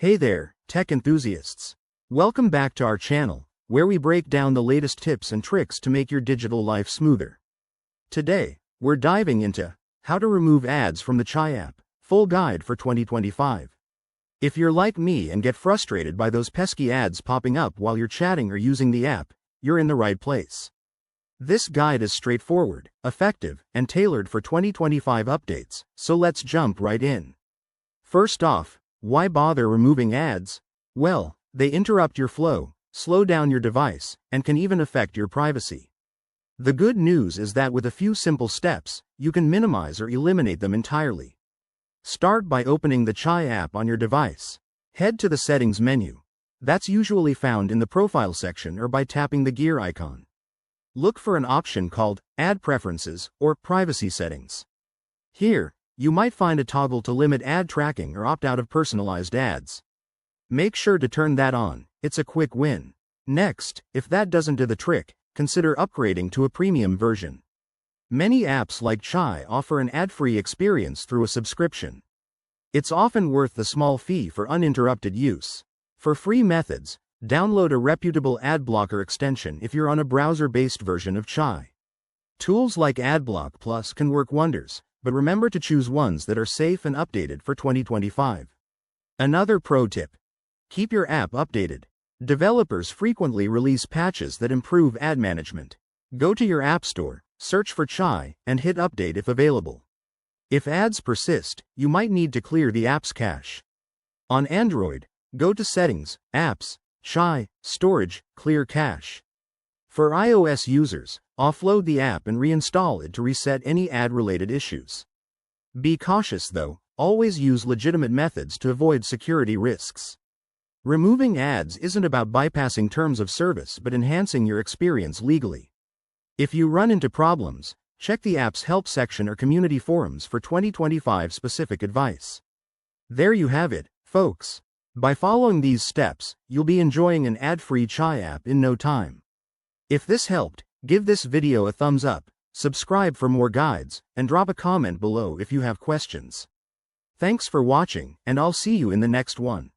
Hey there, tech enthusiasts. Welcome back to our channel, where we break down the latest tips and tricks to make your digital life smoother. Today, we're diving into how to remove ads from the Chai app, full guide for 2025. If you're like me and get frustrated by those pesky ads popping up while you're chatting or using the app, you're in the right place. This guide is straightforward, effective, and tailored for 2025 updates, so let's jump right in. First off, why bother removing ads? Well, they interrupt your flow, slow down your device, and can even affect your privacy. The good news is that with a few simple steps, you can minimize or eliminate them entirely. Start by opening the Chai app on your device. Head to the Settings menu. That's usually found in the Profile section or by tapping the gear icon. Look for an option called Ad Preferences or Privacy Settings. Here, you might find a toggle to limit ad tracking or opt out of personalized ads. Make sure to turn that on, it's a quick win. Next, if that doesn't do the trick, consider upgrading to a premium version. Many apps like Chai offer an ad-free experience through a subscription. It's often worth the small fee for uninterrupted use. For free methods, download a reputable ad blocker extension if you're on a browser-based version of Chai. Tools like AdBlock Plus can work wonders, but remember to choose ones that are safe and updated for 2025. Another pro tip: keep your app updated. Developers frequently release patches that improve ad management. Go to your app store, search for Chai, and hit update if available. If ads persist, you might need to clear the app's cache. On Android, go to Settings, Apps, Chai, Storage, Clear Cache. For iOS users, offload the app and reinstall it to reset any ad-related issues. Be cautious though, always use legitimate methods to avoid security risks. Removing ads isn't about bypassing terms of service but enhancing your experience legally. If you run into problems, check the app's help section or community forums for 2025 specific advice. There you have it, folks. By following these steps, you'll be enjoying an ad-free Chai app in no time. If this helped, give this video a thumbs up, subscribe for more guides, and drop a comment below if you have questions. Thanks for watching, and I'll see you in the next one.